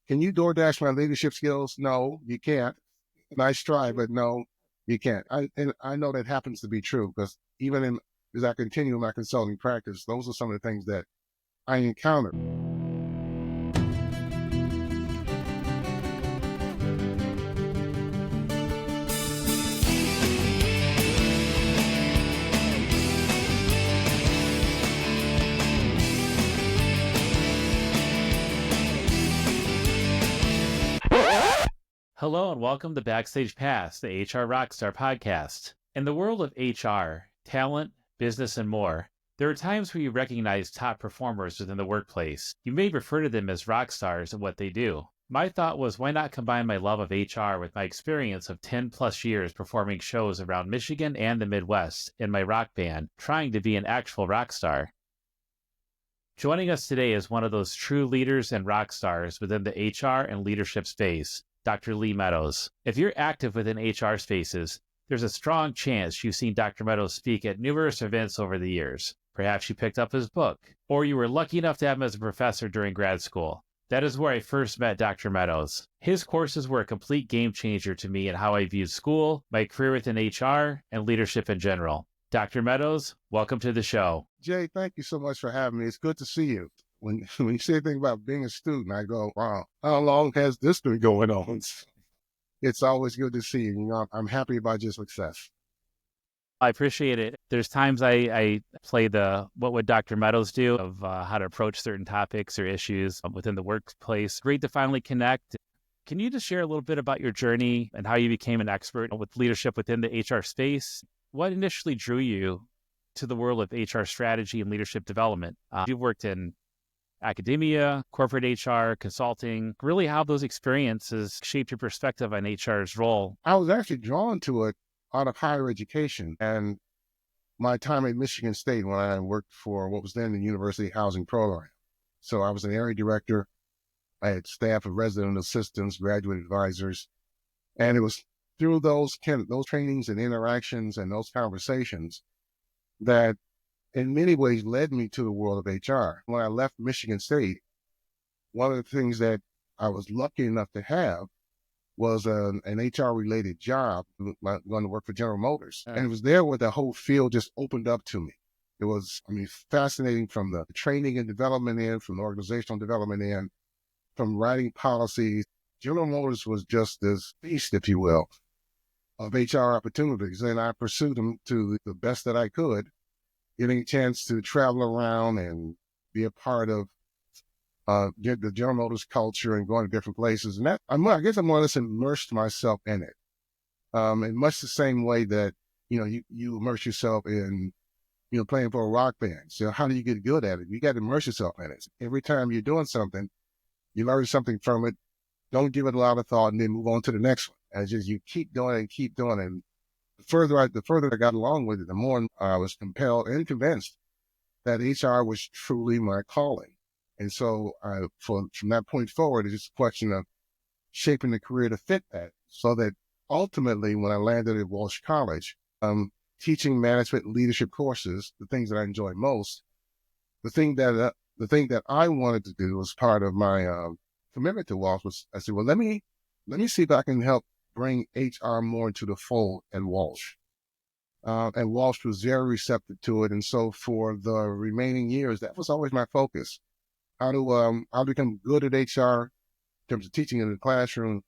Can you DoorDash my leadership skills? No, you can't. Nice try, but no, you can't. And I know that happens to be true because as I continue my consulting practice, those are some of the things that I encounter. Hello and welcome to Backstage Pass, the HR Rockstar podcast. In the world of HR, talent, business, and more, there are times where you recognize top performers within the workplace. You may refer to them as rock stars at what they do. My thought was, why not combine my love of HR with my experience of 10 plus years performing shows around Michigan and the Midwest in my rock band, trying to be an actual rock star. Joining us today is one of those true leaders and rock stars within the HR and leadership space, Dr. Lee Meadows. If you're active within HR spaces, there's a strong chance you've seen Dr. Meadows speak at numerous events over the years. Perhaps you picked up his book, or you were lucky enough to have him as a professor during grad school. That is where I first met Dr. Meadows. His courses were a complete game changer to me in how I viewed school, my career within HR, and leadership in general. Dr. Meadows, welcome to the show. Jay, thank you so much for having me. It's good to see you. When you say anything about being a student, I go, wow, how long has this been going on? It's always good to see you. You know, I'm happy about your success. I appreciate it. There's times I play the what would Dr. Meadows do of how to approach certain topics or issues within the workplace. Great to finally connect. Can you just share a little bit about your journey and how you became an expert with leadership within the HR space? What initially drew you to the world of HR strategy and leadership development? You've worked in academia, corporate HR, consulting, really how those experiences shaped your perspective on HR's role. I was actually drawn to it out of higher education and my time at Michigan State when I worked for what was then the University Housing Program. So I was an area director. I had staff of resident assistants, graduate advisors, and it was through those trainings and interactions and those conversations that in many ways led me to the world of HR. When I left Michigan State, one of the things that I was lucky enough to have was an HR-related job, going to work for General Motors. And it was there where the whole field just opened up to me. It was, fascinating from the training and development end, from the organizational development end, from writing policies. General Motors was just this feast, if you will, of HR opportunities. And I pursued them to the best that I could, getting a chance to travel around and be a part of the General Motors culture and going to different places. And I guess I more or less immersed myself in it. In much the same way that, you immerse yourself in, playing for a rock band. So how do you get good at it? You got to immerse yourself in it. Every time you're doing something, you learn something from it. Don't give it a lot of thought and then move on to the next one. And it's just, you keep doing it and keep doing it. And the further I got along with it, the more I was compelled and convinced that HR was truly my calling. And so from that point forward, it's just a question of shaping the career to fit that, so that ultimately when I landed at Walsh College, teaching management and leadership courses, the things that I enjoy most, the thing that I wanted to do as part of my commitment to Walsh was, I said, well, let me see if I can help bring HR more into the fold at Walsh. And Walsh was very receptive to it. And so for the remaining years, that was always my focus. How to become good at HR in terms of teaching in the classroom,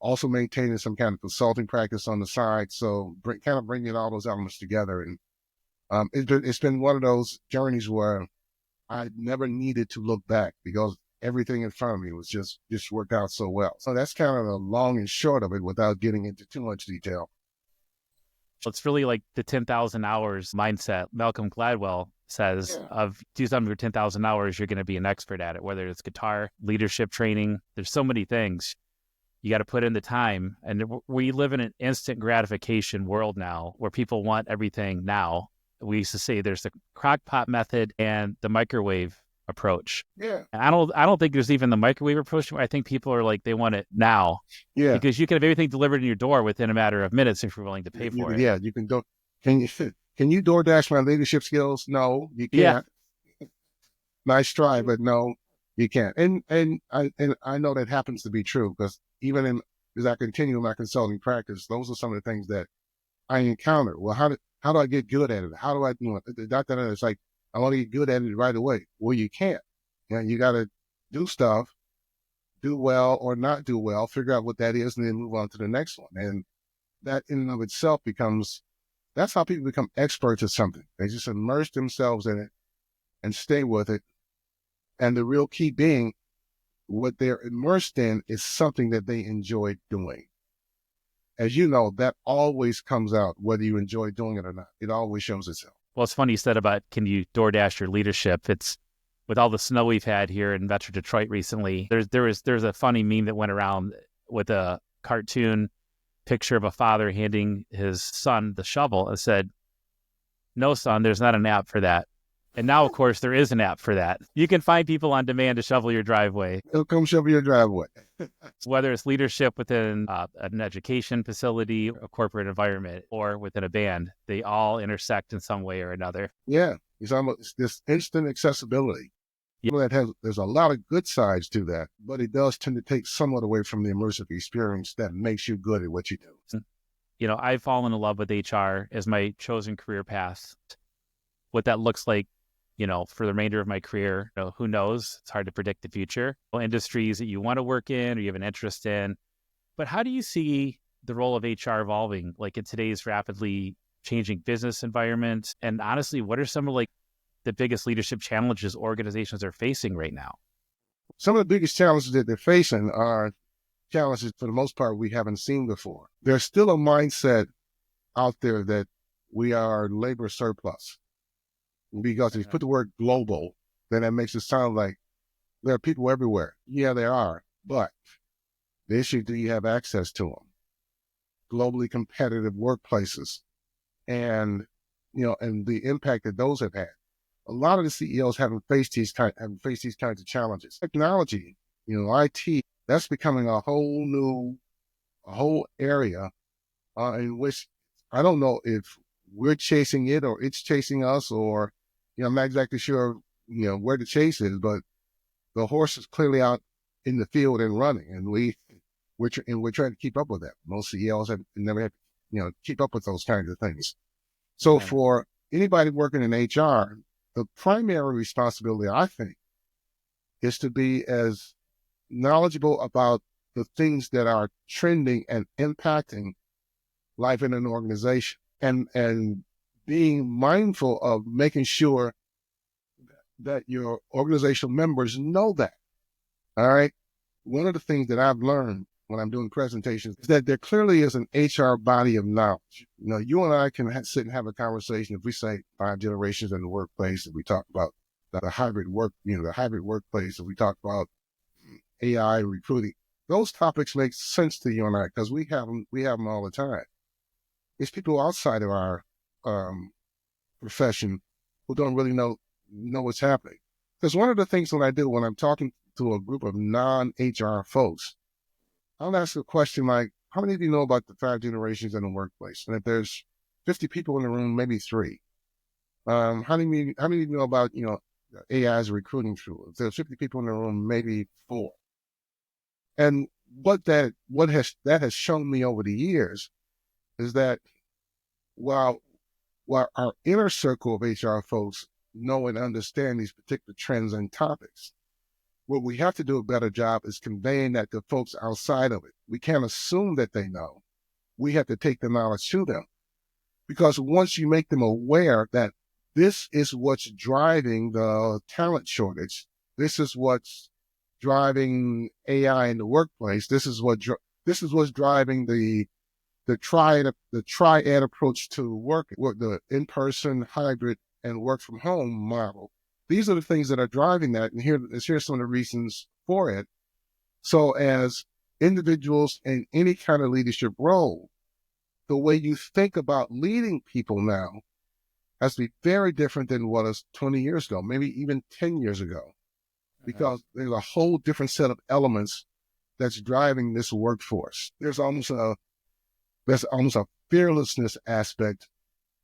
also maintaining some kind of consulting practice on the side. So bringing all those elements together. And it's been one of those journeys where I never needed to look back because everything in front of me was just worked out so well. So that's kind of the long and short of it without getting into too much detail. It's really like the 10,000 hours mindset. Malcolm Gladwell says of do something for 10,000 hours, you're going to be an expert at it, whether it's guitar, leadership training. There's so many things. You got to put in the time. And we live in an instant gratification world now where people want everything now. We used to say there's the crock pot method and the microwave approach. Yeah. And I don't think there's even the microwave approach. I think people are like, they want it now. Yeah. Because you can have everything delivered in your door within a matter of minutes if you're willing to pay for it. Yeah, you can do. Can you DoorDash my leadership skills? No, you can't. Yeah. Nice try, but no, You can't. And I know that happens to be true because even as I continue my consulting practice, those are some of the things that I encounter. Well, how do I get good at it? How do I, it's like, I want to get good at it right away. Well, you can't. You got to do stuff, do well or not do well, figure out what that is, and then move on to the next one. And that in and of itself that's how people become experts at something. They just immerse themselves in it and stay with it. And the real key being what they're immersed in is something that they enjoy doing. As you know, that always comes out, whether you enjoy doing it or not. It always shows itself. Well, it's funny you said about, can you DoorDash your leadership? It's with all the snow we've had here in Metro Detroit recently. There's a funny meme that went around with a cartoon picture of a father handing his son the shovel and said, "No, son, there's not an app for that." And now, of course, there is an app for that. You can find people on demand to shovel your driveway. It'll come shovel your driveway. Whether it's leadership within an education facility, a corporate environment, or within a band, they all intersect in some way or another. Yeah, it's this instant accessibility. There's a lot of good sides to that, but it does tend to take somewhat away from the immersive experience that makes you good at what you do. I've fallen in love with HR as my chosen career path. What that looks like, for the remainder of my career, who knows? It's hard to predict the future. Industries that you want to work in or you have an interest in. But how do you see the role of HR evolving, like in today's rapidly changing business environment? And honestly, what are some of the biggest leadership challenges organizations are facing right now? Some of the biggest challenges that they're facing are challenges, for the most part, we haven't seen before. There's still a mindset out there that we are labor surplus. Because if you put the word global, then that makes it sound like there are people everywhere. Yeah, there are. But the issue, do you have access to them? Globally competitive workplaces and the impact that those have had. A lot of the CEOs haven't faced these kinds of challenges. Technology, IT, that's becoming a whole area in which I don't know if we're chasing it or it's chasing us, or I'm not exactly sure where the chase is, but the horse is clearly out in the field and running, and we're trying to keep up with that. Most CEOs have never had keep up with those kinds of things. So for anybody working in HR, the primary responsibility, I think, is to be as knowledgeable about the things that are trending and impacting life in an organization, and being mindful of making sure that your organizational members know that. All right. One of the things that I've learned when I'm doing presentations is that there clearly is an HR body of knowledge. You and I can sit and have a conversation. If we say 5 generations in the workplace, if we talk about the hybrid workplace, if we talk about AI recruiting, those topics make sense to you and I because we have them all the time. It's people outside of our profession who don't really know what's happening. Because one of the things that I do when I'm talking to a group of non-HR folks, I'll ask a question like, how many of you know about the 5 generations in the workplace? And if there's 50 people in the room, maybe 3. How many of you know about, AI's recruiting tool? If there's 50 people in the room, maybe 4. And what that has shown me over the years is that while our inner circle of HR folks know and understand these particular trends and topics, what we have to do a better job is conveying that to folks outside of it. We can't assume that they know. We have to take the knowledge to them. Because once you make them aware that this is what's driving the talent shortage, this is what's driving AI in the workplace, this is what's driving the triad approach to work, the in-person, hybrid, and work from home model. These are the things that are driving that, and here's some of the reasons for it. So as individuals in any kind of leadership role, the way you think about leading people now has to be very different than what was 20 years ago, maybe even 10 years ago, because there's a whole different set of elements that's driving this workforce. There's almost a fearlessness aspect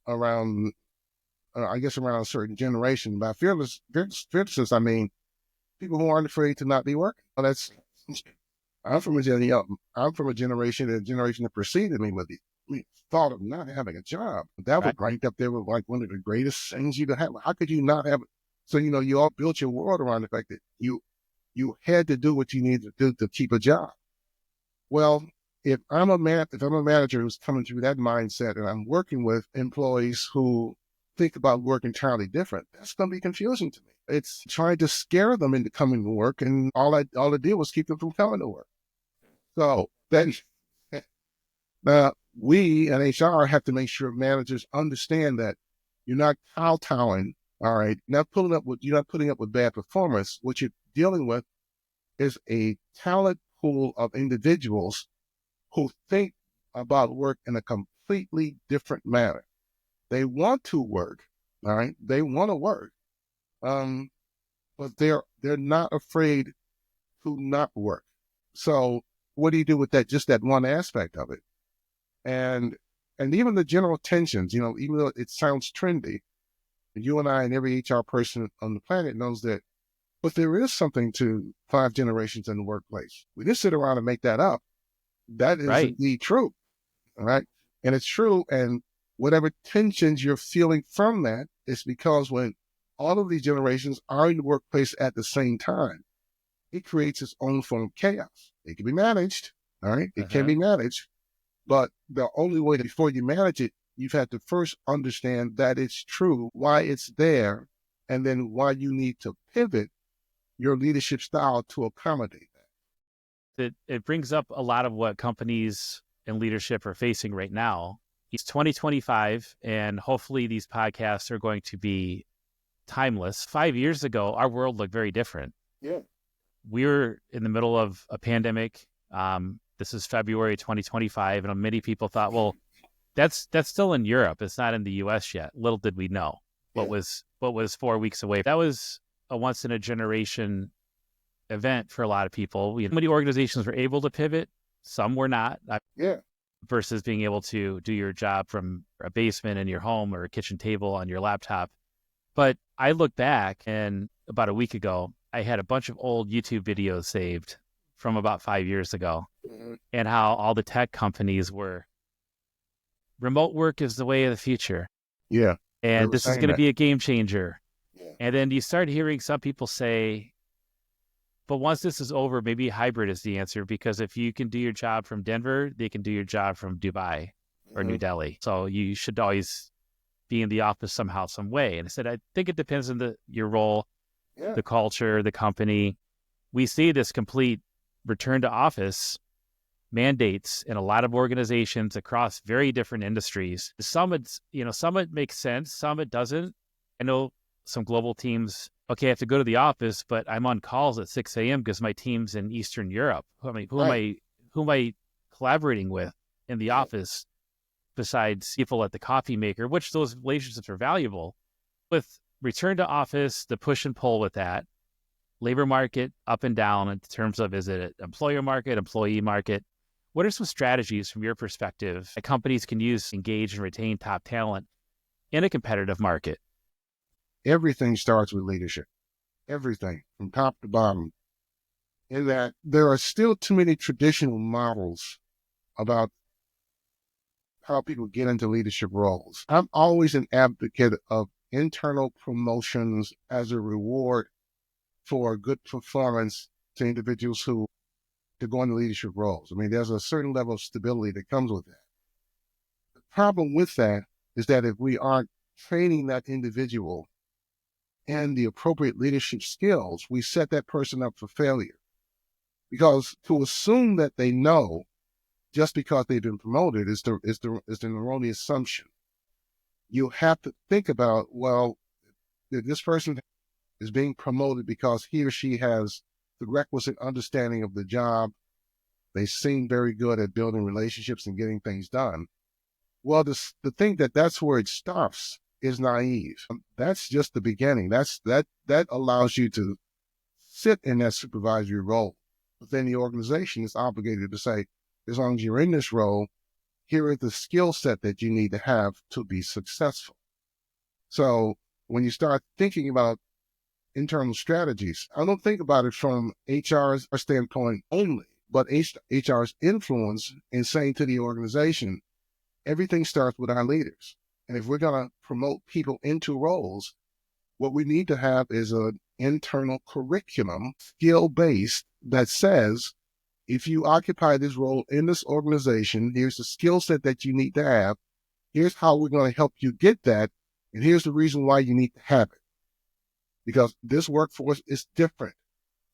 around, around a certain generation. By fearlessness, I mean, people who aren't afraid to not be working. Well, I'm from a generation that preceded me with the thought of not having a job. That was Right. ranked up there with like one of the greatest things you could have. How could you not have it? So, you all built your world around the fact that you had to do what you needed to do to keep a job. Well, if I'm a manager who's coming through that mindset and I'm working with employees who think about work entirely different, that's going to be confusing to me. It's trying to scare them into coming to work, and all it did was keep them from coming to work. So then, we at HR have to make sure managers understand that you're not kowtowing. All right, you're not putting up with bad performance. What you're dealing with is a talent pool of individuals who think about work in a completely different manner. They want to work, all right? They want to work, but they're not afraid to not work. So what do you do with that? Just that one aspect of it, and even the general tensions. Even though it sounds trendy, you and I and every HR person on the planet knows that. But there is something to 5 generations in the workplace. We just sit around and make that up. That is Right. indeed true. All right. And it's true. And whatever tensions you're feeling from that is because when all of these generations are in the workplace at the same time, it creates its own form of chaos. It can be managed. All right. It can be managed. But the only way before you manage it, you've had to first understand that it's true, why it's there, and then why you need to pivot your leadership style to accommodate that. It brings up a lot of what companies and leadership are facing right now. It's 2025, and hopefully these podcasts are going to be timeless. 5 years ago, our world looked very different. Yeah. We were in the middle of a pandemic. This is February 2025, and many people thought, well, that's still in Europe. It's not in the U.S. yet. Little did we know what was 4 weeks away. That was a once in a generation event for a lot of people. Many organizations were able to pivot. Some were not. Versus being able to do your job from a basement in your home or a kitchen table on your laptop. But I look back, and about a week ago, I had a bunch of old YouTube videos saved from about 5 years ago, and how all the tech companies were, remote work is the way of the future. Yeah. And this is going to be a game changer. Yeah. And then you start hearing some people say, but once this is over, maybe hybrid is the answer, because if you can do your job from Denver, they can do your job from Dubai or New Delhi. So you should always be in the office somehow, some way. And I said, I think it depends on your role, the culture, the company. We see this complete return to office mandates in a lot of organizations across very different industries. Some it makes sense, some it doesn't. I know some global teams, okay, I have to go to the office, but I'm on calls at 6 a.m. because my team's in Eastern Europe. Who am I collaborating with in the office besides people at the coffee maker, which those relationships are valuable. With return to office, the push and pull with that, labor market up and down in terms of, is it an employer market, employee market? What are some strategies from your perspective that companies can use to engage and retain top talent in a competitive market? Everything starts with leadership. Everything, from top to bottom. In that there are still too many traditional models about how people get into leadership roles. I'm always an advocate of internal promotions as a reward for good performance to individuals who to go into leadership roles. I mean, there's a certain level of stability that comes with that. The problem with that is that if we aren't training that individual and the appropriate leadership skills, we set that person up for failure. Because to assume that they know just because they've been promoted is an erroneous assumption. You have to think about, well, this person is being promoted because he or she has the requisite understanding of the job. They seem very good at building relationships and getting things done. Well, the thing that's where it stops is naive. That's just the beginning. That allows you to sit in that supervisory role. But then the organization is obligated to say, as long as you're in this role, here is the skill set that you need to have to be successful. So when you start thinking about internal strategies. I don't think about it from HR's standpoint only, but HR's influence in saying to the organization, everything starts with our leaders. And if we're going to promote people into roles, what we need to have is an internal curriculum, skill-based, that says, if you occupy this role in this organization, here's the skill set that you need to have. Here's how we're going to help you get that. And here's the reason why you need to have it. Because this workforce is different.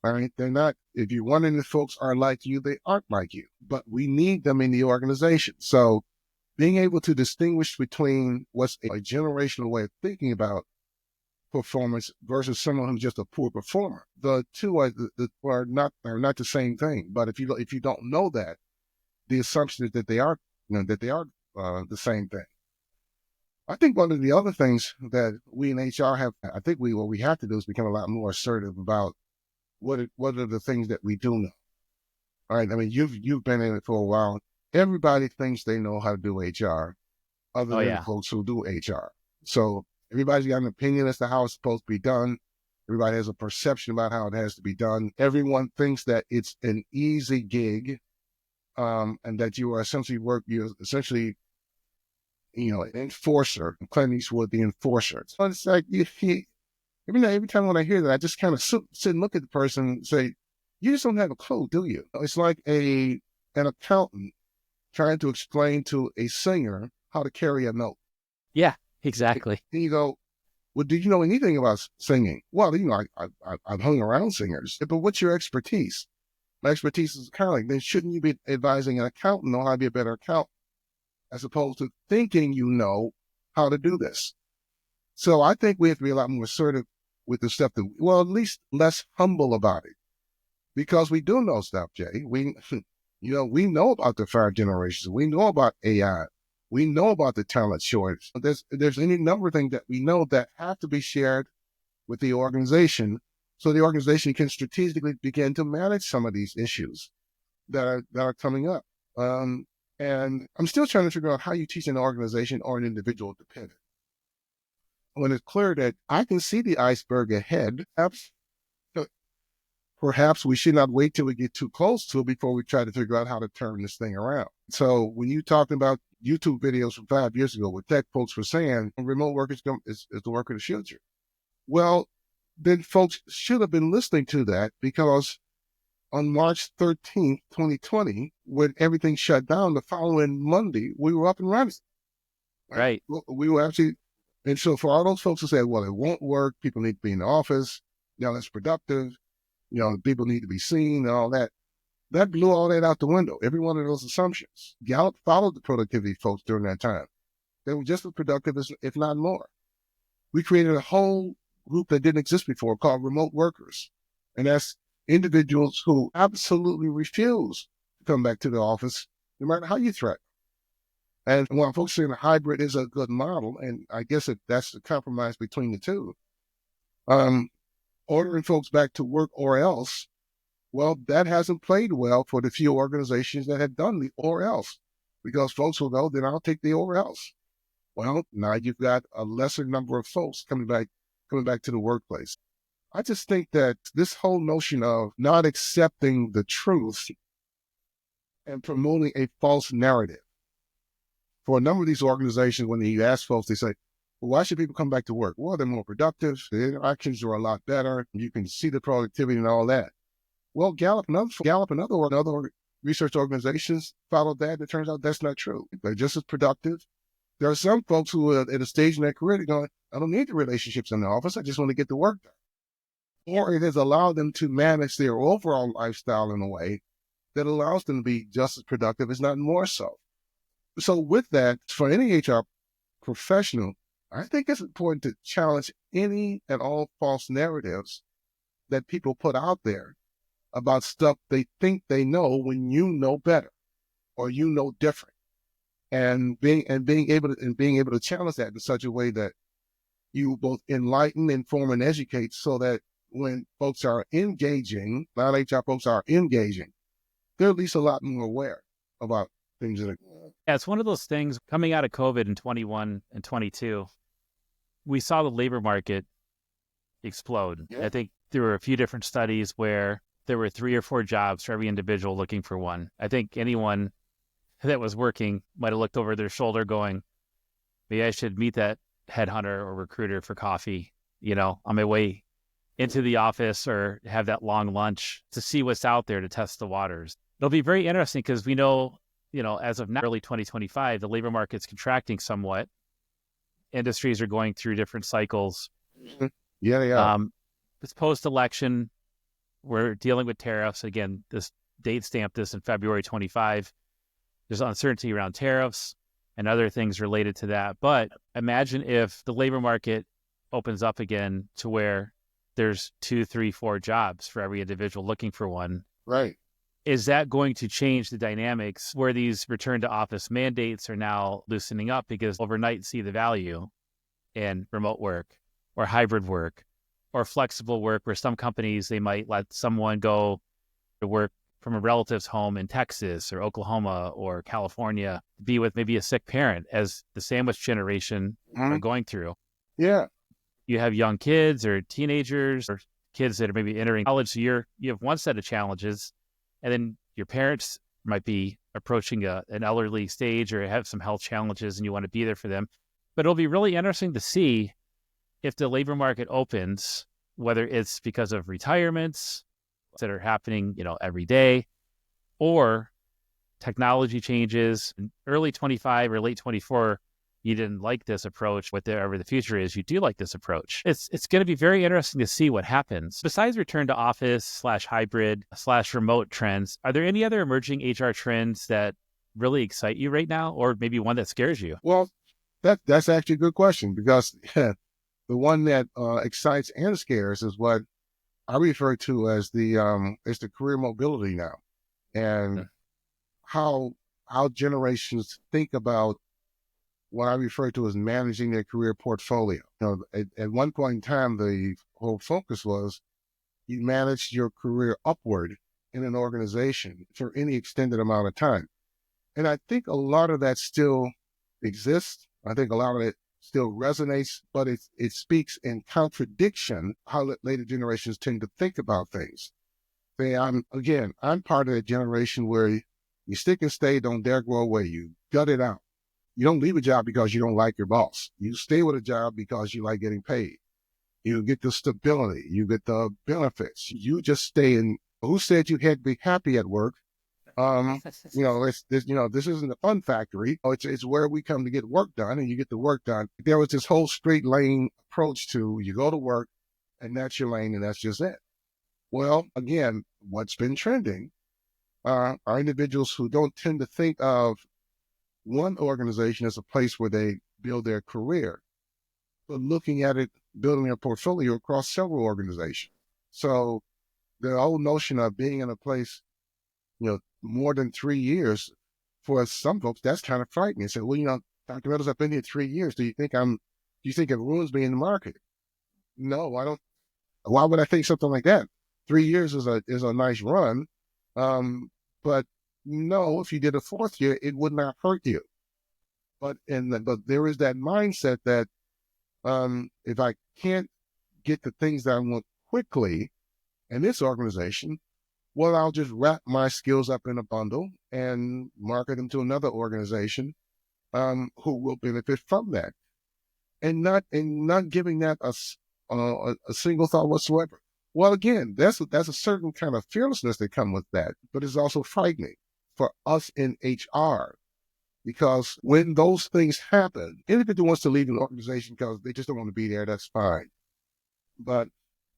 All right. They're not, if you're wondering if folks are like you, they aren't like you, but we need them in the organization. So being able to distinguish between what's a generational way of thinking about performance versus someone who's just a poor performer, the two are not the same thing. But if you don't know that, the assumption is that they are the same thing. I think one of the other things that we in HR have, what we have to do is become a lot more assertive about what are the things that we do know. All right. I mean, you've been in it for a while. Everybody thinks they know how to do HR, other than the folks who do HR. So everybody's got an opinion as to how it's supposed to be done. Everybody has a perception about how it has to be done. Everyone thinks that it's an easy gig, and that you're essentially an enforcer. Clint Eastwood, the enforcer. So it's like every time when I hear that, I just kind of sit and look at the person and say, "You just don't have a clue, do you?" It's like an accountant trying to explain to a singer how to carry a note. Yeah, exactly. And you go, "Well, do you know anything about singing?" "Well, I've hung around singers." "But what's your expertise?" "My expertise is accounting." "Then shouldn't you be advising an accountant on how to be a better accountant, as opposed to thinking you know how to do this?" So I think we have to be a lot more assertive with the stuff at least less humble about it, because we do know stuff, Jay. We know about the 5 generations. We know about AI. We know about the talent shortage. There's any number of things that we know that have to be shared with the organization, so the organization can strategically begin to manage some of these issues that are coming up. And I'm still trying to figure out how you teach an organization or an individual to pivot when it's clear that I can see the iceberg ahead. Perhaps we should not wait till we get too close to it before we try to figure out how to turn this thing around. So when you talked about YouTube videos from 5 years ago, where tech folks were saying remote work is the work of the future, well, then folks should have been listening to that, because on March 13th, 2020, when everything shut down, the following Monday, we were up and running. Right. We were actually, and so for all those folks who said, well, it won't work, people need to be in the office, that's productive, people need to be seen and all that, that blew all that out the window, every one of those assumptions. Gallup followed the productivity folks during that time. They were just as productive, if not more. We created a whole group that didn't exist before called remote workers. And that's individuals who absolutely refuse to come back to the office, no matter how you threaten. And while folks saying a hybrid is a good model, and I guess that's the compromise between the two, ordering folks back to work or else, well, that hasn't played well for the few organizations that have done the or else, because folks will go, then I'll take the or else. Well, now you've got a lesser number of folks coming back to the workplace. I just think that this whole notion of not accepting the truth and promoting a false narrative, for a number of these organizations, when you ask folks, they say, well, why should people come back to work? Well, they're more productive. The interactions are a lot better. You can see the productivity and all that. Well, Gallup and other research organizations followed that. And it turns out that's not true. They're just as productive. There are some folks who are at a stage in their career, they're going, I don't need the relationships in the office. I just want to get the work done. Or it has allowed them to manage their overall lifestyle in a way that allows them to be just as productive, if not more so. So with that, for any HR professional, I think it's important to challenge any and all false narratives that people put out there about stuff they think they know when you know better or you know different. And being able to challenge that in such a way that you both enlighten, inform, and educate, so that when folks are engaging, non-HR folks are engaging, they're at least a lot more aware about things that are going on. Yeah, it's one of those things coming out of COVID in 21 and 22. We saw the labor market explode. Yeah. I think there were a few different studies where there were 3 or 4 jobs for every individual looking for one. I think anyone that was working might have looked over their shoulder going, maybe I should meet that headhunter or recruiter for coffee, on my way into the office, or have that long lunch to see what's out there to test the waters. It'll be very interesting because we know, as of now, early 2025, the labor market's contracting somewhat. Industries are going through different cycles. Yeah, they are. It's post-election. We're dealing with tariffs. Again, this date stamped this in February 25. There's uncertainty around tariffs and other things related to that. But imagine if the labor market opens up again to where there's 2, 3, 4 jobs for every individual looking for one. Right. Is that going to change the dynamics where these return to office mandates are now loosening up because overnight see the value in remote work or hybrid work or flexible work, where some companies, they might let someone go to work from a relative's home in Texas or Oklahoma or California, be with maybe a sick parent, as the sandwich generation are going through. Yeah. You have young kids or teenagers or kids that are maybe entering college. So you have one set of challenges, and then your parents might be approaching an elderly stage or have some health challenges, and you want to be there for them. But it'll be really interesting to see if the labor market opens, whether it's because of retirements that are happening, every day, or technology changes. In early 25 or late 24, you didn't like this approach. Whatever the future is, you do like this approach. It's going to be very interesting to see what happens. Besides return to office / hybrid / remote trends, are there any other emerging HR trends that really excite you right now, or maybe one that scares you? Well, that's actually a good question, because the one that excites and scares is what I refer to as the career mobility now, and how generations think about what I refer to as managing their career portfolio. At one point in time, the whole focus was you manage your career upward in an organization for any extended amount of time. And I think a lot of that still exists. I think a lot of it still resonates, but it speaks in contradiction how later generations tend to think about things. I'm part of that generation where you stick and stay, don't dare go away. You gut it out. You don't leave a job because you don't like your boss. You stay with a job because you like getting paid. You get the stability. You get the benefits. You just stay in. Who said you had to be happy at work? This isn't a fun factory. It's where we come to get work done, and you get the work done. There was this whole straight lane approach to, you go to work and that's your lane and that's just it. Well, again, what's been trending are individuals who don't tend to think of one organization as a place where they build their career, but looking at it, building a portfolio across several organizations. So the old notion of being in a place, more than 3 years, for some folks, that's kind of frightening. Say, well, Dr. Meadows, I've been here 3 years. Do you think it ruins me in the market? No, I don't. Why would I think something like that? 3 years is a nice run. But no, if you did a 4th year, it would not hurt you. But there is that mindset that if I can't get the things that I want quickly in this organization, well, I'll just wrap my skills up in a bundle and market them to another organization who will benefit from that, and not giving that a single thought whatsoever. Well, again, that's a certain kind of fearlessness that comes with that, but it's also frightening for us in HR, because when those things happen, an individual wants to leave an organization because they just don't want to be there, that's fine. But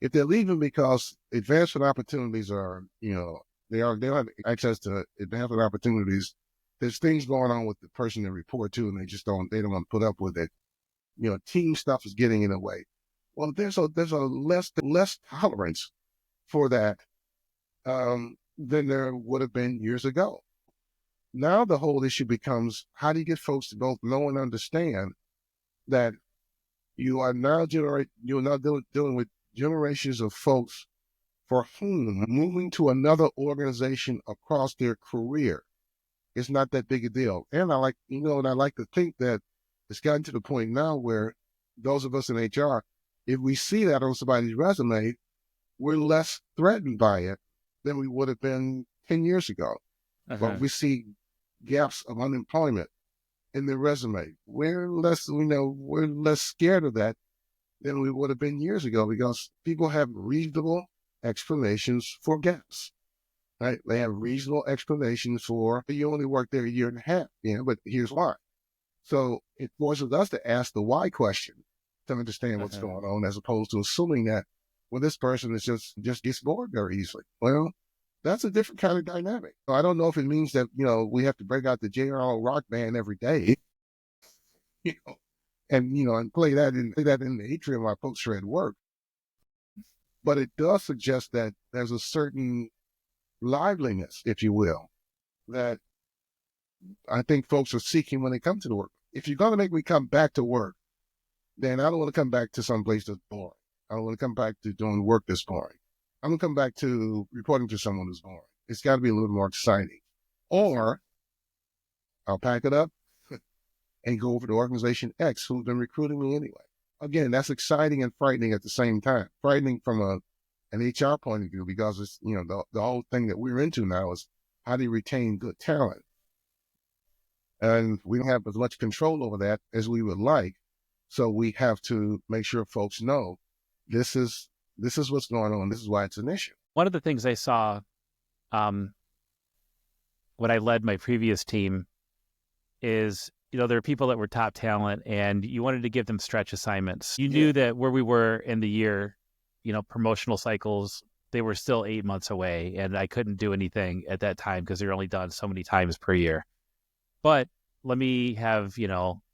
if they're leaving because advancement opportunities are, they don't have access to advancement opportunities, there's things going on with the person they report to, and they don't want to put up with it. Team stuff is getting in the way. Well, there's a less tolerance for that than there would have been years ago. Now the whole issue becomes, how do you get folks to both know and understand that you are now dealing with generations of folks for whom moving to another organization across their career is not that big a deal. And I like to think that it's gotten to the point now where those of us in HR, If we see that on somebody's resume, we're less threatened by it than we would have been 10 years ago. But we see gaps of unemployment in their resume. We're less scared of that than we would have been years ago because people have reasonable explanations for gaps, right? They have reasonable explanations for you only worked there a year and a half, but here's why. So it forces us to ask the why question to understand what's going on, as opposed to assuming that, well, this person is just gets bored very easily. Well, that's a different kind of dynamic. So I don't know if it means that, we have to break out the Jay Arnold rock band every day, and play that in the atrium while folks are at work. But it does suggest that there's a certain liveliness, if you will, that I think folks are seeking when they come to the work. If you're going to make me come back to work, then I don't want to come back to some place that's boring. I don't want to come back to doing work that's boring. I'm going to come back to reporting to someone who's boring. It's got to be a little more exciting. Or I'll pack it up and go over to organization X, who's been recruiting me anyway. Again, that's exciting and frightening at the same time. Frightening from an HR point of view, because it's, the whole thing that we're into now is how do you retain good talent? And we don't have as much control over that as we would like. So we have to make sure folks know this is what's going on. This is why it's an issue. One of the things I saw when I led my previous team is, there are people that were top talent and you wanted to give them stretch assignments. You knew that where we were in the year, promotional cycles, they were still 8 months away, and I couldn't do anything at that time because they're only done so many times per year. But let me have,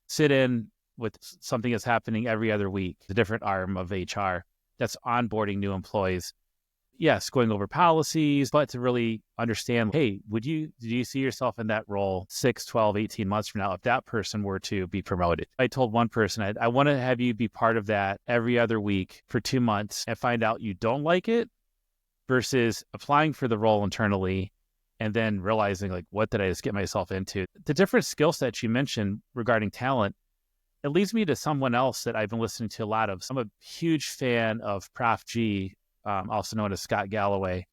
sit in with something that's happening every other week, the different arm of HR that's onboarding new employees. Yes, going over policies, but to really understand, hey, do you see yourself in that role 6, 12, 18 months from now if that person were to be promoted? I told one person, I want to have you be part of that every other week for 2 months and find out you don't like it versus applying for the role internally and then realizing, like, what did I just get myself into? The different skill sets you mentioned regarding talent, it leads me to someone else that I've been listening to a lot of. I'm a huge fan of Prof G, also known as Scott Galloway.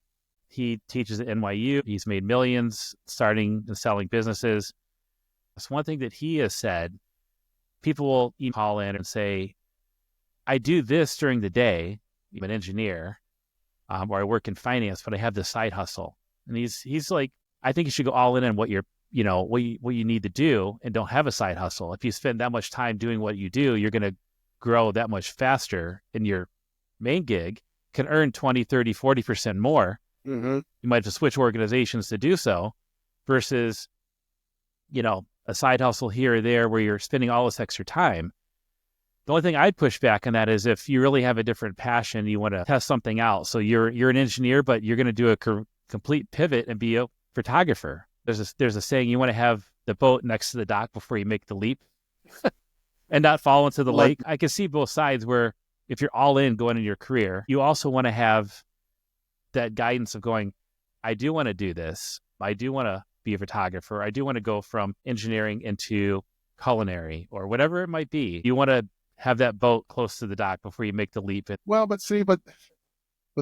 He teaches at NYU. He's made millions starting and selling businesses. That's one thing that he has said. People will call in and say, I do this during the day. I'm an engineer, or I work in finance, but I have this side hustle. And he's like, I think you should go all in on what you're, what you need to do, and don't have a side hustle. If you spend that much time doing what you do, you're going to grow that much faster in your main gig, can earn 20, 30, 40% more. Mm-hmm. You might have to switch organizations to do so versus, a side hustle here or there where you're spending all this extra time. The only thing I'd push back on that is if you really have a different passion, you want to test something out. So you're an engineer, but you're going to do a complete pivot and be a photographer. There's a saying, you want to have the boat next to the dock before you make the leap and not fall into the lake. I can see both sides where if you're all in going in your career, you also want to have that guidance of going, I do want to do this. I do want to be a photographer. I do want to go from engineering into culinary or whatever it might be. You want to have that boat close to the dock before you make the leap. Well, but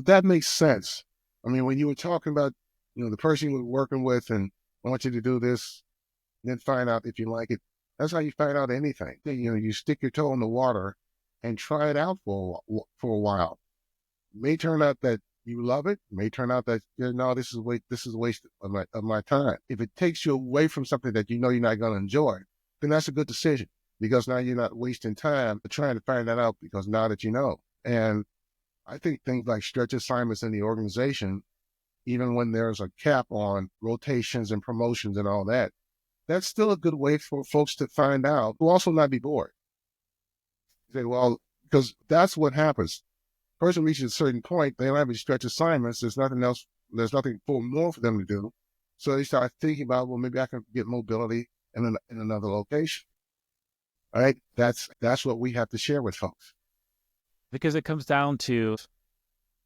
that makes sense. I mean, when you were talking about, the person you were working with and I want you to do this, then find out if you like it. That's how you find out anything. You stick your toe in the water and try it out for a while. It may turn out that you love it. It may turn out that, no, this is a waste of my time. If it takes you away from something that you're not going to enjoy, then that's a good decision, because now you're not wasting time trying to find that out, because now that you know. And I think things like stretch assignments in the organization, even when there's a cap on rotations and promotions and all that, that's still a good way for folks to find out, who also not be bored. Say, well, because that's what happens. Person reaches a certain point, they don't have any stretch assignments. There's nothing else. There's nothing more for them to do. So they start thinking about, well, maybe I can get mobility in another location. All right. That's what we have to share with folks. Because it comes down to,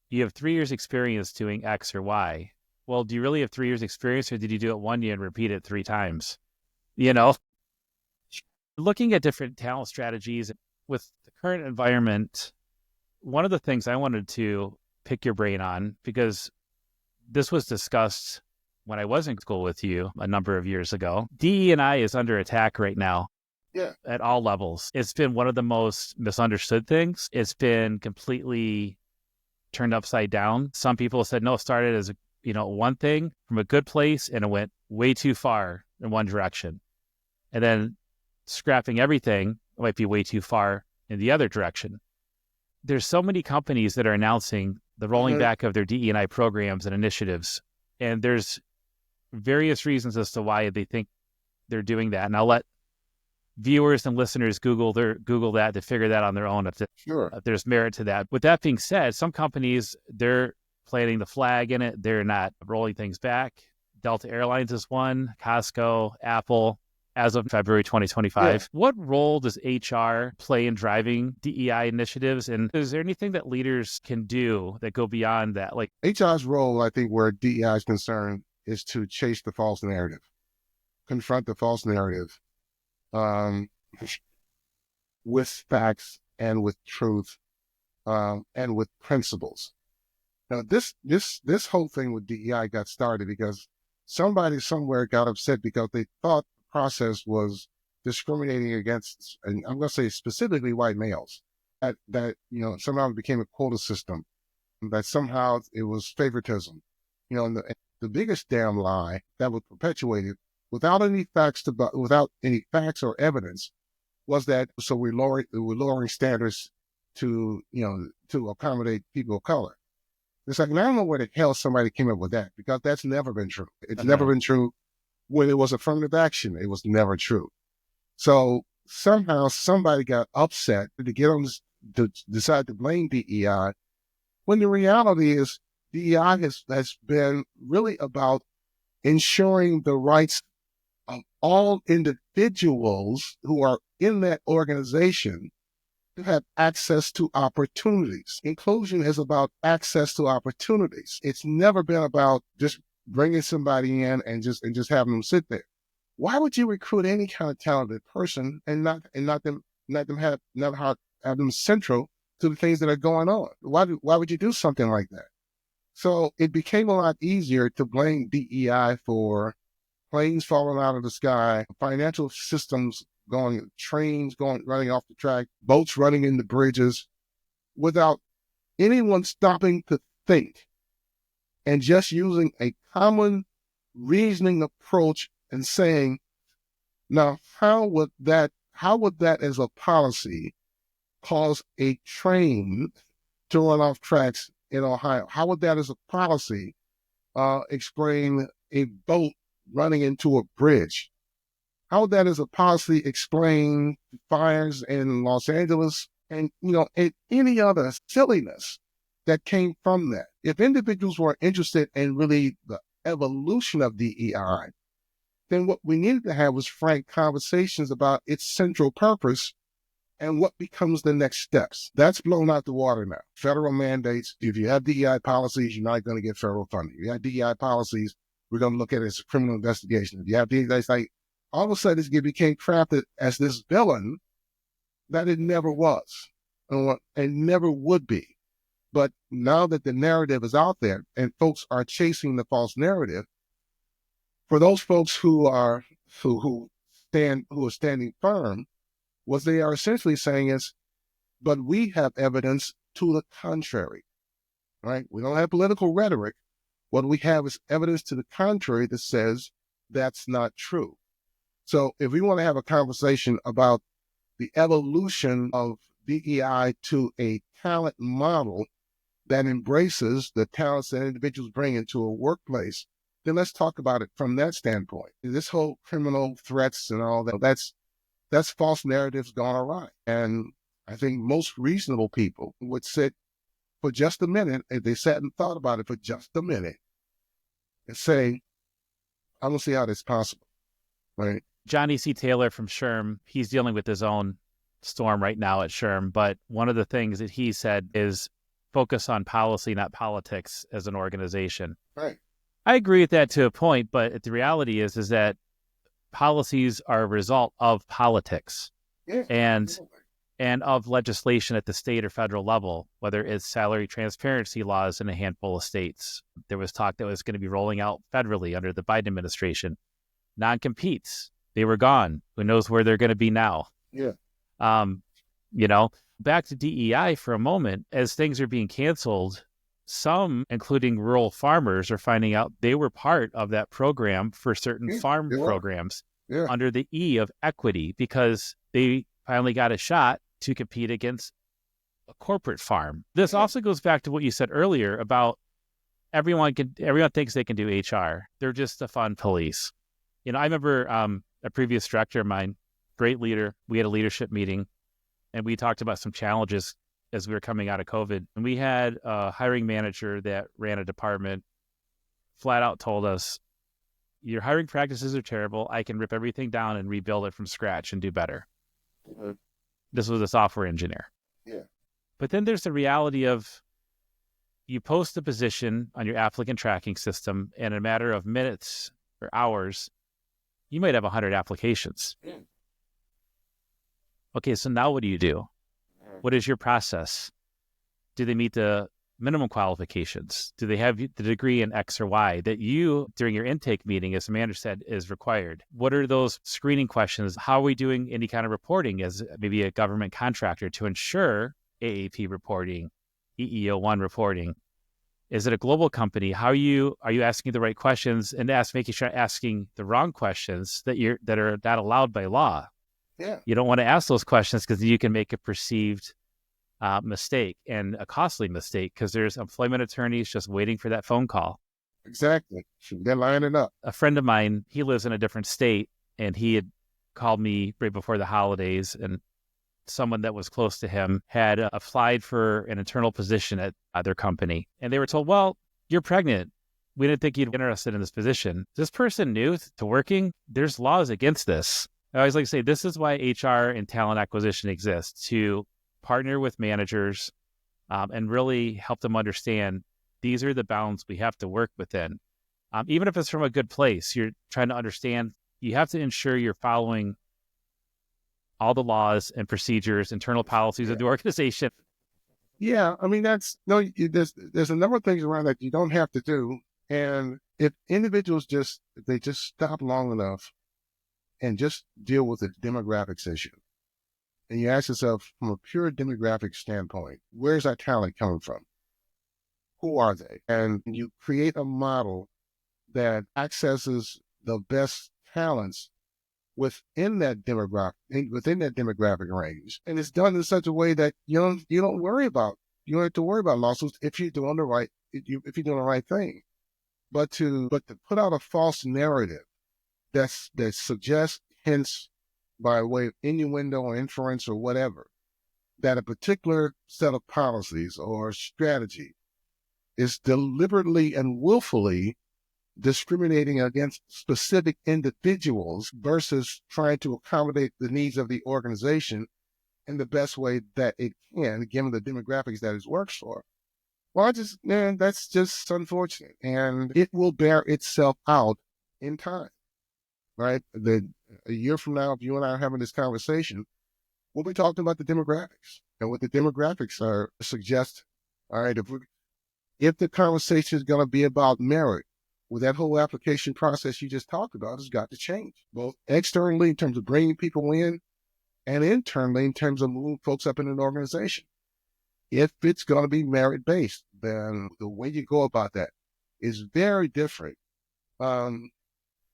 you have 3 years experience doing X or Y. Well, do you really have 3 years experience, or did you do it 1 year and repeat it 3 times? Looking at different talent strategies with the current environment, one of the things I wanted to pick your brain on, because this was discussed when I was in school with you a number of years ago. DE&I is under attack right now. Yeah. At all levels. It's been one of the most misunderstood things. It's been completely turned upside down. Some people said, no, it started as one thing from a good place and it went way too far in one direction. And then scrapping everything might be way too far in the other direction. There's so many companies that are announcing the rolling back of their DE&I programs and initiatives. And there's various reasons as to why they think they're doing that. And I'll let viewers and listeners Google that to figure that on their own if there's merit to that. With that being said, some companies, they're planting the flag in it. They're not rolling things back. Delta Airlines is one, Costco, Apple, as of February 2025. Yeah. What role does HR play in driving DEI initiatives? And is there anything that leaders can do that go beyond that? Like HR's role, I think, where DEI is concerned, is to chase the false narrative, confront the false narrative, with facts and with truth, and with principles. Now, this whole thing with DEI got started because somebody somewhere got upset because they thought the process was discriminating against, and I'm going to say specifically white males, that somehow it became a quota system, that somehow it was favoritism. And the biggest damn lie that was perpetuated without any facts or evidence was that we're lowering standards to accommodate people of color. It's like, and I don't know where the hell somebody came up with that, because that's never been true. It's never been true. When it was affirmative action, it was never true. So somehow somebody got upset to get on this, to decide to blame DEI, when the reality is DEI has been really about ensuring the rights of all individuals who are in that organization to have access to opportunities. Inclusion is about access to opportunities. It's never been about just bringing somebody in and just having them sit there. Why would you recruit any kind of talented person and not have them central to the things that are going on? Why would you do something like that? So it became a lot easier to blame DEI for planes falling out of the sky, financial systems trains running off the track, boats running into bridges, without anyone stopping to think and just using a common reasoning approach and saying, now, how would that as a policy cause a train to run off tracks in Ohio? How would that as a policy explain a boat running into a bridge? How would that as a policy explain fires in Los Angeles and any other silliness that came from that? If individuals were interested in really the evolution of DEI, then what we needed to have was frank conversations about its central purpose and what becomes the next steps. That's blown out the water now. Federal mandates, if you have DEI policies, you're not going to get federal funding. If you have DEI policies, we're going to look at it as a criminal investigation. If you have DEI, it's like, all of a sudden it became crafted as this villain that it never was and never would be. But now that the narrative is out there and folks are chasing the false narrative, for those folks who are standing firm, what they are essentially saying is, but we have evidence to the contrary, right? We don't have political rhetoric. What we have is evidence to the contrary that says that's not true. So if we want to have a conversation about the evolution of DEI to a talent model that embraces the talents that individuals bring into a workplace, then let's talk about it from that standpoint. This whole criminal threats and all that's false narratives gone awry. And I think most reasonable people would sit for just a minute, if they sat and thought about it for just a minute, and say, I don't see how that's possible, right? Johnny C. Taylor from SHRM, he's dealing with his own storm right now at SHRM, but one of the things that he said is focus on policy, not politics as an organization. Right. I agree with that to a point, but the reality is that policies are a result of politics. Yeah, and absolutely. and of legislation at the state or federal level, whether it's salary transparency laws in a handful of states. There was talk that was going to be rolling out federally under the Biden administration. Non-competes, they were gone. Who knows where they're going to be now? Yeah. You know, back to DEI for a moment, as things are being canceled, some, including rural farmers, are finding out they were part of that program for certain farm programs under the E of equity, because they finally got a shot to compete against a corporate farm. This also goes back to what you said earlier about everyone thinks they can do HR. They're just a fun police. You know, I remember a previous director of mine, great leader, we had a leadership meeting and we talked about some challenges as we were coming out of COVID. And we had a hiring manager that ran a department flat out told us, your hiring practices are terrible. I can rip everything down and rebuild it from scratch and do better. This was a software engineer. Yeah. But then there's the reality of you post a position on your applicant tracking system, and in a matter of minutes or hours, you might have 100 applications. Yeah. Okay, so now what do you do? What is your process? Do they meet the minimum qualifications? Do they have the degree in X or Y that you, during your intake meeting, as the manager said, is required? What are those screening questions? How are we doing any kind of reporting as maybe a government contractor to ensure AAP reporting, EEO1 reporting? Is it a global company? Are you asking the right questions and making sure asking the wrong questions that are not allowed by law? Yeah. You don't want to ask those questions because you can make a perceived mistake, and a costly mistake, because there's employment attorneys just waiting for that phone call. Exactly. They're lining up. A friend of mine, he lives in a different state, and he had called me right before the holidays, and someone that was close to him had applied for an internal position at their company. And they were told, well, you're pregnant. We didn't think you'd be interested in this position. This person new to working, there's laws against this. I always like to say, this is why HR and talent acquisition exists, to partner with managers and really help them understand these are the bounds we have to work within. Even if it's from a good place, you're trying to understand, you have to ensure you're following all the laws and procedures, internal policies of the organization. Yeah, I mean, there's a number of things around that you don't have to do. And if individuals if they just stop long enough and just deal with the demographics issue, and you ask yourself from a pure demographic standpoint, where's that talent coming from? Who are they? And you create a model that accesses the best talents within that demographic range, and it's done in such a way that you don't have to worry about lawsuits if you're doing the right thing. But to put out a false narrative that suggests, hints by way of innuendo or inference or whatever, that a particular set of policies or strategy is deliberately and willfully discriminating against specific individuals versus trying to accommodate the needs of the organization in the best way that it can, given the demographics that it works for. Well, that's just unfortunate. And it will bear itself out in time, right? A year from now, if you and I are having this conversation, we'll be talking about the demographics and what the demographics suggest. All right, if the conversation is going to be about merit, well, that whole application process you just talked about has got to change, both externally in terms of bringing people in and internally in terms of moving folks up in an organization. If it's going to be merit-based, then the way you go about that is very different. And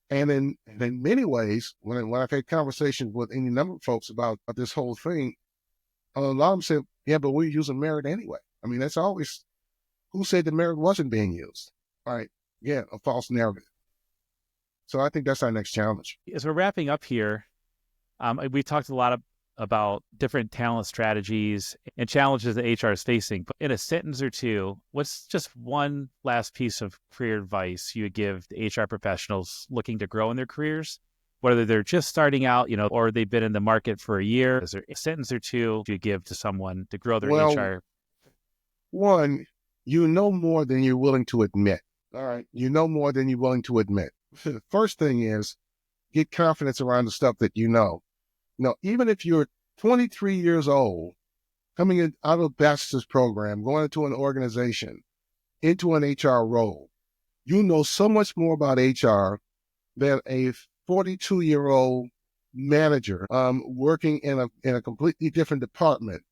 in many ways, when I've had conversations with any number of folks about this whole thing, a lot of them say, yeah, but we're using merit anyway. I mean, that's always, who said the merit wasn't being used? All right. Yeah, a false narrative. So I think that's our next challenge. As we're wrapping up here, we talked a lot about different talent strategies and challenges that HR is facing. But in a sentence or two, what's just one last piece of career advice you would give to HR professionals looking to grow in their careers, whether they're just starting out, or they've been in the market for a year? Is there a sentence or two you give to someone to grow their HR? One, you know more than you're willing to admit. All right. You know more than you're willing to admit. The first thing is get confidence around the stuff that you know. Even if you're 23 years old, coming in out of a bachelor's program, going into an organization, into an HR role. You know so much more about HR than a 42-year-old manager working in a completely different department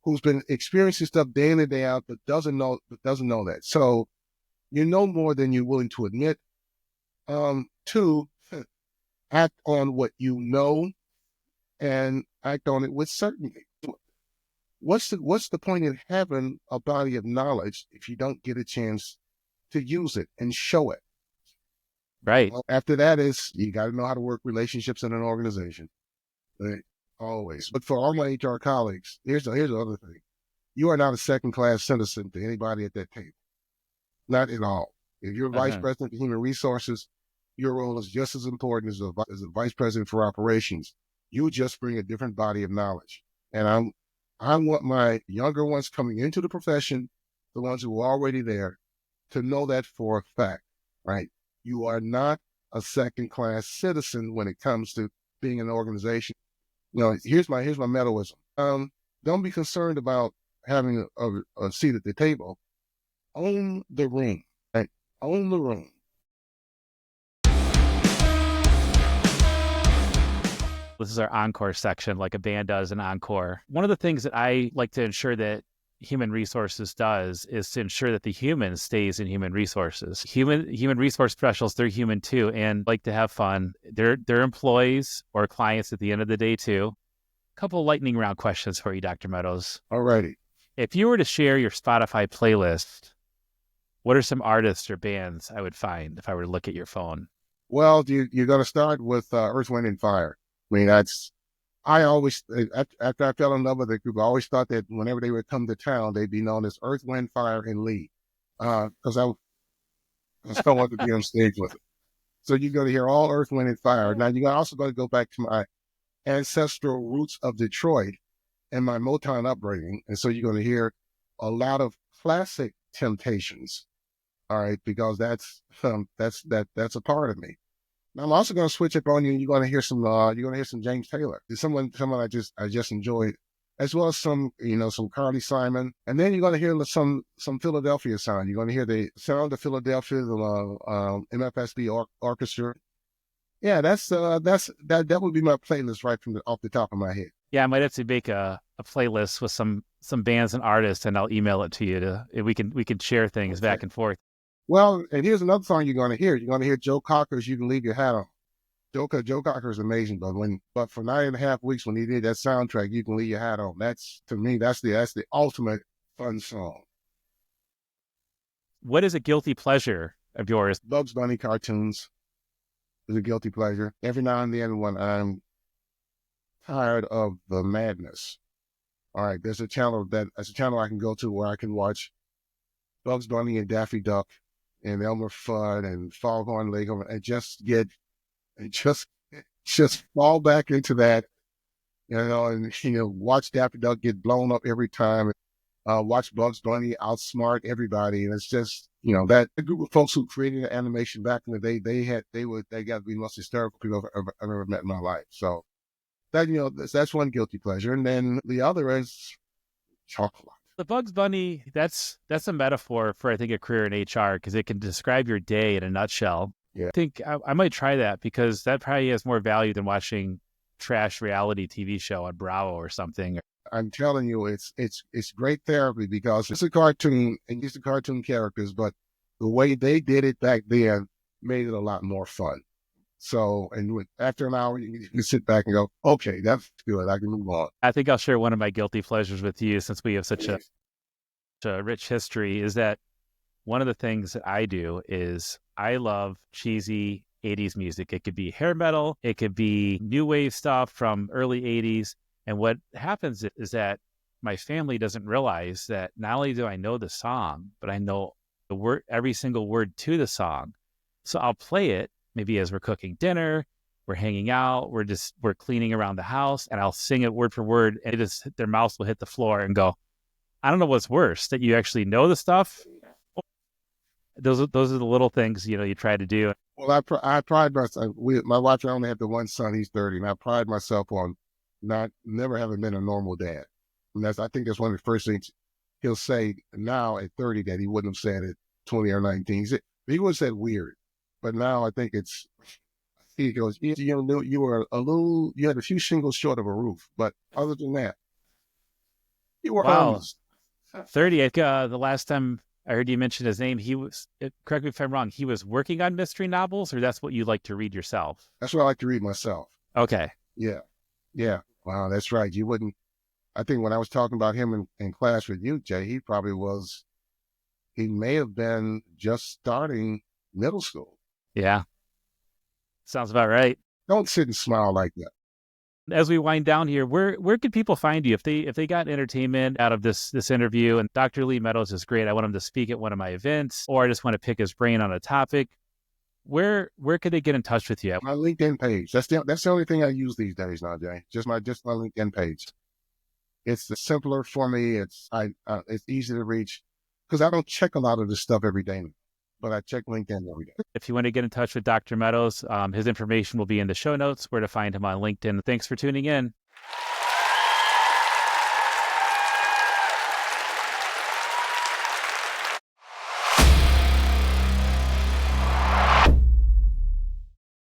who's been experiencing stuff day in and day out but doesn't know that. So you know more than you're willing to admit. Two, act on what you know and act on it with certainty. What's the point in having a body of knowledge if you don't get a chance to use it and show it? Right. Well, after that is you got to know how to work relationships in an organization. Right? Always. But for all my HR colleagues, here's the other thing. You are not a second-class citizen to anybody at that table. Not at all. If you're vice president of human resources, your role is just as important as a vice president for operations. You just bring a different body of knowledge. And I want my younger ones coming into the profession, the ones who are already there, to know that for a fact, right? You are not a second-class citizen when it comes to being an organization. You know, here's my Meadowism. Don't be concerned about having a seat at the table. Own the room, right? Own the room. This is our encore section, like a band does an encore. One of the things that I like to ensure that human resources does is to ensure that the human stays in human resources. Human resource professionals, they're human too, and like to have fun. They're employees or clients at the end of the day too. A couple of lightning round questions for you, Dr. Meadows. Alrighty. If you were to share your Spotify playlist, what are some artists or bands I would find if I were to look at your phone? Well, you're going to start with Earth, Wind, and Fire. I mean, I always, after I fell in love with the group, I always thought that whenever they would come to town, they'd be known as Earth, Wind, Fire, and Lee. Because I still wanted to be on stage with it. So you're going to hear all Earth, Wind, and Fire. Now, you're also going to go back to my ancestral roots of Detroit and my Motown upbringing. And so you're going to hear a lot of classic Temptations. All right, because that's a part of me. Now, I'm also going to switch up on you. You're going to hear some James Taylor. There's someone I just enjoyed, as well as some Carly Simon, and then you're going to hear some Philadelphia sound. You're going to hear the sound of Philadelphia, the MFSB orchestra. Yeah, that would be my playlist right off the top of my head. Yeah, I might have to make a playlist with some bands and artists, and I'll email it to you. We can share things back and forth. Well, and here's another song you're going to hear. You're going to hear Joe Cocker's "You Can Leave Your Hat On." Joe Cocker is amazing, but for 9.5 weeks when he did that soundtrack, "You Can Leave Your Hat On," that's the ultimate fun song. What is a guilty pleasure of yours? Bugs Bunny cartoons is a guilty pleasure. Every now and then when I'm tired of the madness, all right, there's a channel I can go to where I can watch Bugs Bunny and Daffy Duck and Elmer Fudd and Foghorn Leghorn and just fall back into that, and watch Daffy Duck get blown up every time. Watch Bugs Bunny outsmart everybody, and it's just that group of folks who created the animation back in the day. They got to be the most hysterical people I've ever met in my life. So that that's one guilty pleasure, and then the other is chocolate. The Bugs Bunny, that's a metaphor for, I think, a career in HR because it can describe your day in a nutshell. Yeah. I think I might try that because that probably has more value than watching trash reality TV show on Bravo or something. I'm telling you, it's great therapy because it's a cartoon and it's the cartoon characters, but the way they did it back then made it a lot more fun. So, and after an hour, you can sit back and go, okay, that's good. I can move on. I think I'll share one of my guilty pleasures with you since we have such a rich history is that one of the things that I do is I love cheesy 80s music. It could be hair metal. It could be new wave stuff from early 80s. And what happens is that my family doesn't realize that not only do I know the song, but I know the word, every single word to the song. So I'll play it maybe as we're cooking dinner, we're hanging out, we're cleaning around the house, and I'll sing it word for word, and their mouths will hit the floor and go, I don't know what's worse, that you actually know the stuff. Those are the little things, you try to do. Well, I pride myself. My wife and I only have the one son, he's 30, and I pride myself on never having been a normal dad. And I think that's one of the first things he'll say now at 30 that he wouldn't have said at 20 or 19. He would have said weird, but now I think he goes, you know, you had a few shingles short of a roof, but other than that, you were Wow. honest. 30, the last time I heard you mention his name, correct me if I'm wrong, he was working on mystery novels, or that's what you like to read yourself? That's what I like to read myself. Okay. Yeah. Yeah. Wow. That's right. I think when I was talking about him in class with you, Jay, he may have been just starting middle school. Yeah. Sounds about right. Don't sit and smile like that. As we wind down here, where can people find you if they got entertainment out of this interview? And Dr. Lee Meadows is great. I want him to speak at one of my events, or I just want to pick his brain on a topic. Where could they get in touch with you? My LinkedIn page. That's the only thing I use these days now, Jay. Just my LinkedIn page. It's simpler for me. It's easy to reach because I don't check a lot of this stuff every day, but I check LinkedIn every day. If you want to get in touch with Dr. Meadows, his information will be in the show notes, where to find him on LinkedIn. Thanks for tuning in.